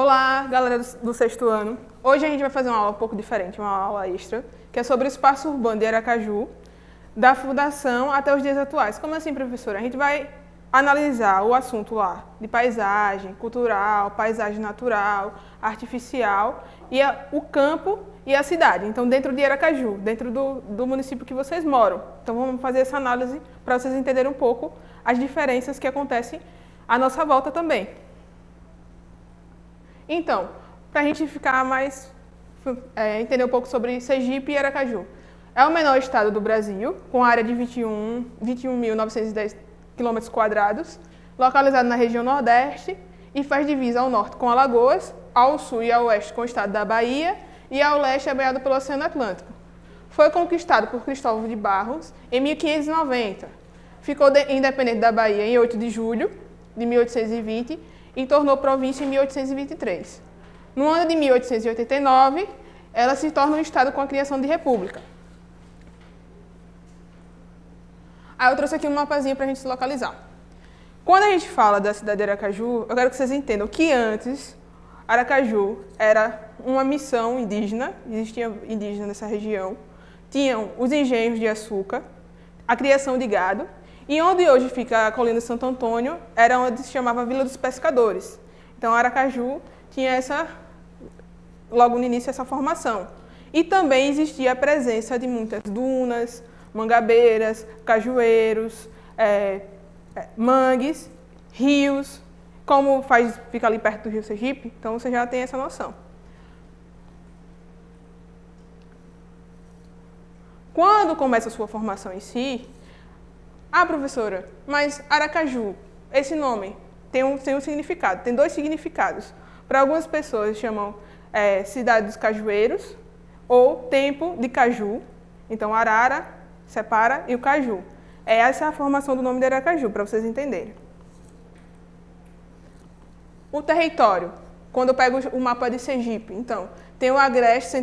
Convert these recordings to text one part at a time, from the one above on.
Olá, galera do sexto ano. Hoje a gente vai fazer uma aula um pouco diferente, uma aula extra, que é sobre o espaço urbano de Aracaju, da fundação até os dias atuais. Como assim, professora? A gente vai analisar o assunto lá de paisagem cultural, paisagem natural, artificial, e o campo e a cidade. Então, dentro de Aracaju, dentro do município que vocês moram. Então, vamos fazer essa análise para vocês entenderem um pouco as diferenças que acontecem à nossa volta também. Então, para a gente ficar mais, entender um pouco sobre Sergipe e Aracaju. É o menor estado do Brasil, com área de 21.910 km², localizado na região Nordeste e faz divisa ao norte com Alagoas, ao sul e ao oeste com o estado da Bahia e ao leste é banhado pelo Oceano Atlântico. Foi conquistado por Cristóvão de Barros em 1590. Ficou independente da Bahia em 8 de julho de 1820 e tornou província em 1823. No ano de 1889, ela se torna um estado com a criação de república. Aí eu trouxe aqui um mapazinho para a gente se localizar. Quando a gente fala da cidade de Aracaju, eu quero que vocês entendam que antes Aracaju era uma missão indígena, existia indígena nessa região, tinham os engenhos de açúcar, a criação de gado, e onde hoje fica a colina de Santo Antônio, era onde se chamava Vila dos Pescadores. Então, Aracaju tinha logo no início, essa formação. E também existia a presença de muitas dunas, mangabeiras, cajueiros, mangues, rios, como fica ali perto do Rio Sergipe, então você já tem essa noção. Quando começa a sua formação em si, professora, mas Aracaju, esse nome tem um significado, tem dois significados. Para algumas pessoas chamam cidade dos cajueiros ou tempo de caju. Então, Arara separa e o caju. Essa é a formação do nome de Aracaju, para vocês entenderem. O território, quando eu pego o mapa de Sergipe, então, tem o Agreste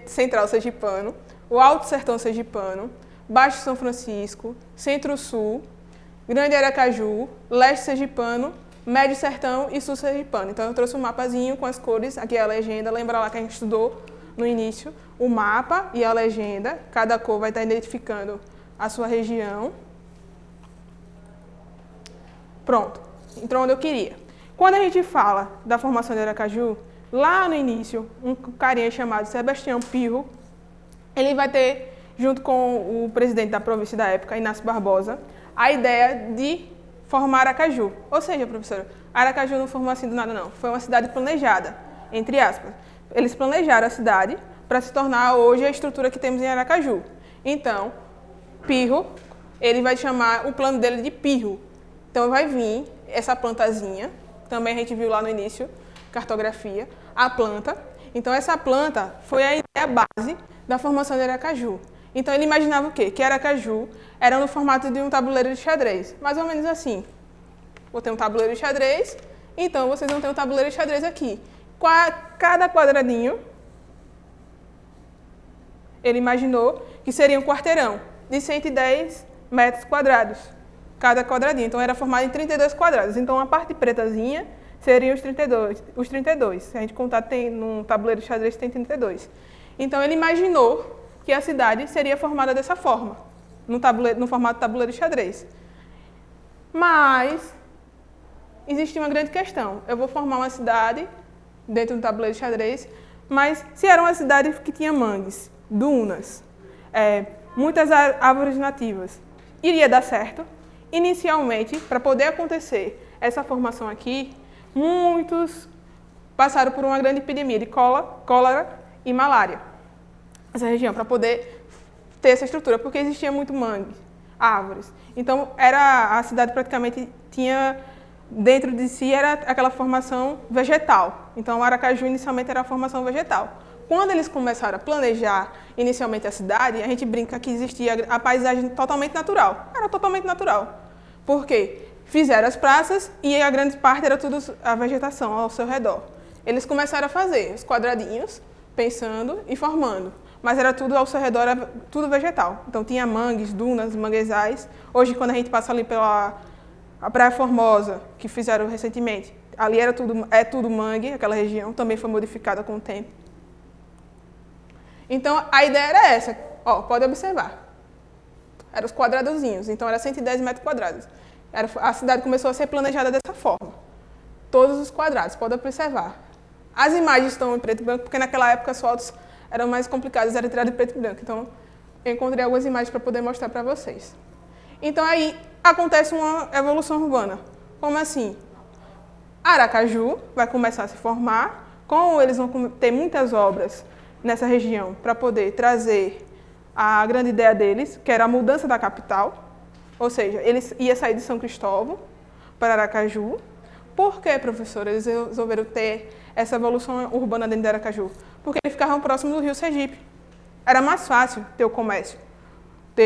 Central Sergipano, o Alto Sertão Sergipano, Baixo São Francisco, Centro-Sul, Grande Aracaju, Leste Sergipano, Médio Sertão e Sul Sergipano. Então, eu trouxe um mapazinho com as cores, aqui é a legenda, lembra lá que a gente estudou no início, o mapa e a legenda, cada cor vai estar identificando a sua região. Pronto, entrou onde eu queria. Quando a gente fala da formação de Aracaju, lá no início, um carinha chamado Sebastião Pirro, ele vai ter, junto com o presidente da província da época, Inácio Barbosa, a ideia de formar Aracaju. Ou seja, professora, Aracaju não formou assim do nada, não. Foi uma cidade planejada, entre aspas. Eles planejaram a cidade para se tornar hoje a estrutura que temos em Aracaju. Então, Pirro, ele vai chamar o plano dele de Pirro. Então, vai vir essa plantazinha, também a gente viu lá no início, cartografia, a planta. Então, essa planta foi a ideia base da formação de Aracaju. Então, ele imaginava o quê? Que Aracaju era no formato de um tabuleiro de xadrez. Mais ou menos assim. Vou ter um tabuleiro de xadrez, então vocês vão ter um tabuleiro de xadrez aqui. Cada quadradinho, ele imaginou que seria um quarteirão de 110 metros quadrados, cada quadradinho. Então, era formado em 32 quadrados. Então, a parte pretazinha seriam os 32. Se a gente contar, num tabuleiro de xadrez tem 32. Então, ele imaginou que a cidade seria formada dessa forma, no formato tabuleiro de xadrez. Mas existia uma grande questão. Eu vou formar uma cidade dentro do tabuleiro de xadrez, mas se era uma cidade que tinha mangues, dunas, muitas árvores nativas, iria dar certo? Inicialmente, para poder acontecer essa formação aqui, muitos passaram por uma grande epidemia de cólera e malária. Essa região, para poder ter essa estrutura, porque existia muito mangue, árvores. Então, a cidade praticamente tinha, dentro de si, era aquela formação vegetal. Então, Aracaju inicialmente era a formação vegetal. Quando eles começaram a planejar inicialmente a cidade, a gente brinca que existia a paisagem totalmente natural. Era totalmente natural. Por quê? Fizeram as praças e a grande parte era tudo a vegetação ao seu redor. Eles começaram a fazer os quadradinhos, pensando e formando. Mas era tudo ao seu redor, era tudo vegetal. Então, tinha mangues, dunas, manguezais. Hoje, quando a gente passa ali pela Praia Formosa, que fizeram recentemente, ali é tudo mangue, aquela região também foi modificada com o tempo. Então, a ideia era essa. Ó, pode observar. Eram os quadradozinhos, então era 110 metros quadrados. A cidade começou a ser planejada dessa forma. Todos os quadrados, pode observar. As imagens estão em preto e branco, porque naquela época as fotos eram mais complicadas, era tirada em preto e branco. Então, eu encontrei algumas imagens para poder mostrar para vocês. Então, aí acontece uma evolução urbana. Como assim? Aracaju vai começar a se formar, como eles vão ter muitas obras nessa região para poder trazer a grande ideia deles, que era a mudança da capital, ou seja, eles iam sair de São Cristóvão para Aracaju. Por que, professora, eles resolveram ter essa evolução urbana dentro de Aracaju? Porque eles ficavam próximos do rio Sergipe. Era mais fácil ter o comércio,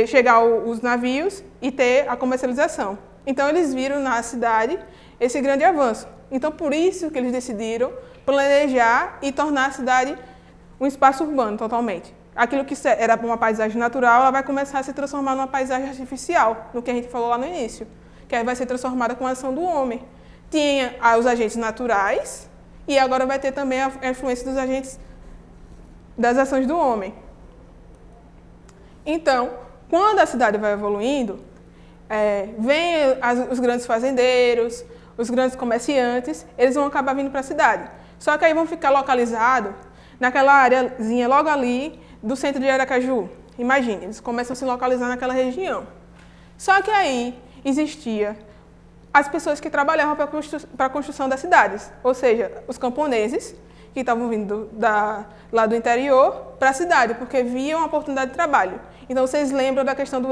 chegar os navios e ter a comercialização. Então, eles viram na cidade esse grande avanço. Então, por isso que eles decidiram planejar e tornar a cidade um espaço urbano totalmente. Aquilo que era uma paisagem natural, ela vai começar a se transformar numa paisagem artificial, no que a gente falou lá no início, que aí vai ser transformada com a ação do homem. Tinha os agentes naturais e agora vai ter também a influência dos agentes das ações do homem. Então, quando a cidade vai evoluindo, vem os grandes fazendeiros, os grandes comerciantes, eles vão acabar vindo para a cidade. Só que aí vão ficar localizados naquela areazinha logo ali do centro de Aracaju. Imagine, eles começam a se localizar naquela região. Só que aí existia as pessoas que trabalhavam para a construção das cidades, ou seja, os camponeses que estavam vindo lá do interior para a cidade, porque viam a oportunidade de trabalho. Então, vocês lembram da questão do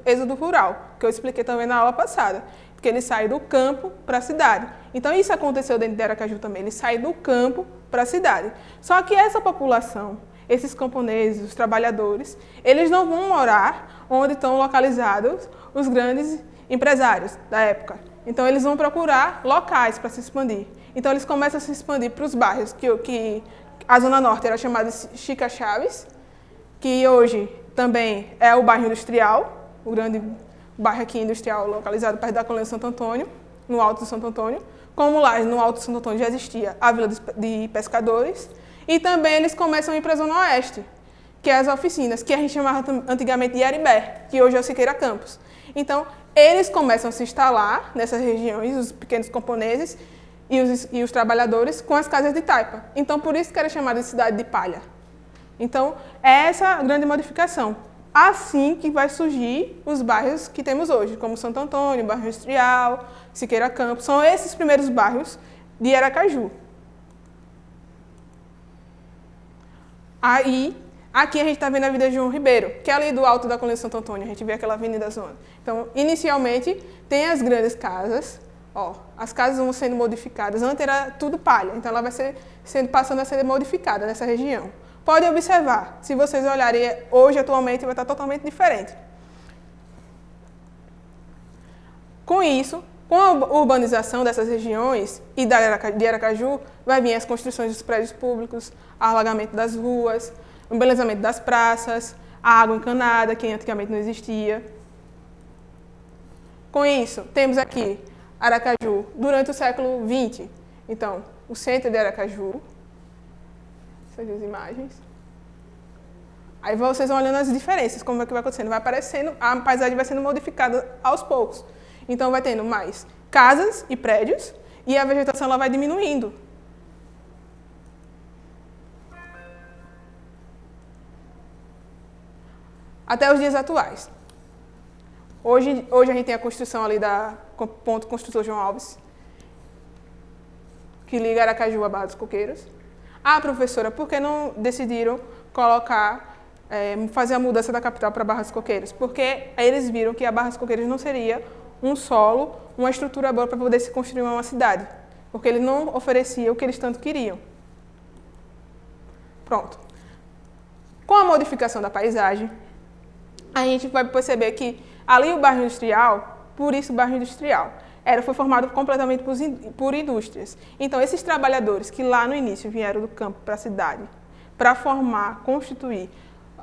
êxodo rural, que eu expliquei também na aula passada, porque eles saem do campo para a cidade. Então, isso aconteceu dentro de Aracaju também, eles saem do campo para a cidade. Só que essa população, esses camponeses, os trabalhadores, eles não vão morar onde estão localizados os grandes empresários da época. Então, eles vão procurar locais para se expandir. Então, eles começam a se expandir para os bairros, que a Zona Norte era chamada de Chica Chaves, que hoje também é o bairro industrial, o grande bairro aqui industrial localizado perto da colina de Santo Antônio, no Alto de Santo Antônio. Como lá no Alto de Santo Antônio já existia a Vila de Pescadores, e também eles começam a ir para a Zona Oeste, que é as oficinas, que a gente chamava antigamente de Aribé, que hoje é o Siqueira Campos. Então, eles começam a se instalar nessas regiões, os pequenos camponeses e os trabalhadores, com as casas de taipa. Então, por isso que era chamada de cidade de palha. Então, é essa a grande modificação. Assim que vai surgir os bairros que temos hoje, como Santo Antônio, bairro Industrial, Siqueira Campos. São esses primeiros bairros de Aracaju. Aí, aqui a gente está vendo a Avenida João Ribeiro, que é ali do alto da colina de Santo Antônio, a gente vê aquela avenida zona. Então, inicialmente, tem as grandes casas, ó, as casas vão sendo modificadas. Antes era tudo palha, então ela vai passando a ser modificada nessa região. Podem observar, se vocês olharem hoje, atualmente, vai estar totalmente diferente. Com isso, com a urbanização dessas regiões e de Aracaju, vai vir as construções dos prédios públicos, alargamento das ruas, o embelezamento das praças, a água encanada, que antigamente não existia. Com isso, temos aqui Aracaju durante o século XX. Então, o centro de Aracaju, essas duas imagens. Aí vocês vão olhando as diferenças, como é que vai acontecendo. Vai aparecendo, a paisagem vai sendo modificada aos poucos. Então, vai tendo mais casas e prédios e a vegetação ela vai diminuindo. Até os dias atuais. Hoje a gente tem a construção ali da ponto construtor João Alves, que liga Aracaju a Barra dos Coqueiros. Ah, professora, por que não decidiram fazer a mudança da capital para Barra dos Coqueiros? Porque eles viram que a Barra dos Coqueiros não seria um solo, uma estrutura boa para poder se construir uma cidade, porque ele não oferecia o que eles tanto queriam. Pronto. Com a modificação da paisagem, a gente vai perceber que ali o bairro industrial, por isso o bairro industrial, foi formado completamente por indústrias. Então, esses trabalhadores que lá no início vieram do campo para a cidade, para formar, constituir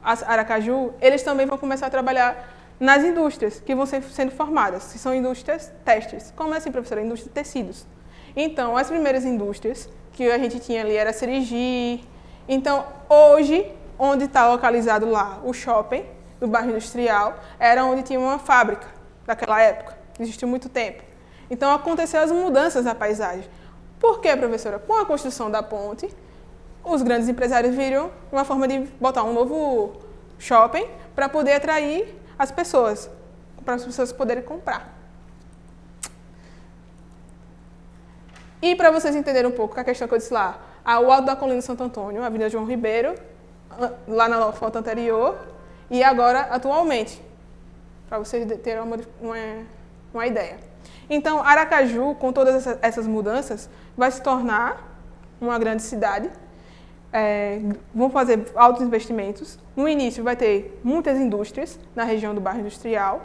Aracaju, eles também vão começar a trabalhar nas indústrias que vão sendo formadas, que são indústrias têxteis. Como é assim, professora? Indústria de tecidos. Então, as primeiras indústrias que a gente tinha ali era Serigi. Então, hoje, onde está localizado lá o shopping do bairro industrial, era onde tinha uma fábrica daquela época, existiu muito tempo. Então, aconteceram as mudanças na paisagem. Por quê, professora? Com a construção da ponte, os grandes empresários viram uma forma de botar um novo shopping para poder atrair as pessoas, para as pessoas poderem comprar. E para vocês entenderem um pouco a questão que eu disse lá, o Alto da Colina de Santo Antônio, a Avenida João Ribeiro, lá na foto anterior, e agora atualmente, para vocês terem uma ideia. Então, Aracaju, com todas essas mudanças, vai se tornar uma grande cidade. Vão fazer altos investimentos. No início vai ter muitas indústrias na região do bairro industrial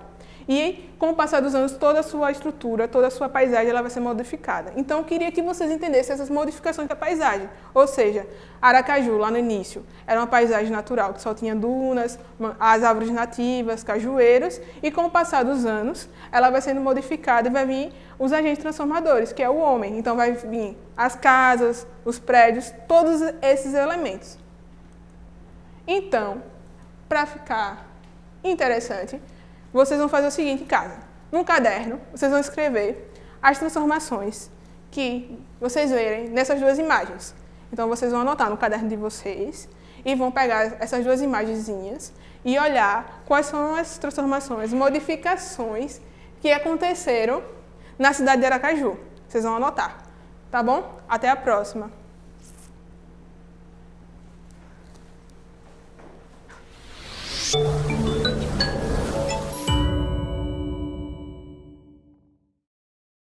e, com o passar dos anos, toda a sua estrutura, toda a sua paisagem ela vai ser modificada. Então, eu queria que vocês entendessem essas modificações da paisagem. Ou seja, Aracaju, lá no início, era uma paisagem natural, que só tinha dunas, as árvores nativas, cajueiros, e com o passar dos anos, ela vai sendo modificada e vai vir os agentes transformadores, que é o homem. Então, vai vir as casas, os prédios, todos esses elementos. Então, para ficar interessante, vocês vão fazer o seguinte em casa. Num caderno, vocês vão escrever as transformações que vocês verem nessas duas imagens. Então, vocês vão anotar no caderno de vocês e vão pegar essas duas imagenzinhas e olhar quais são as transformações, modificações que aconteceram na cidade de Aracaju. Vocês vão anotar, tá bom? Até a próxima!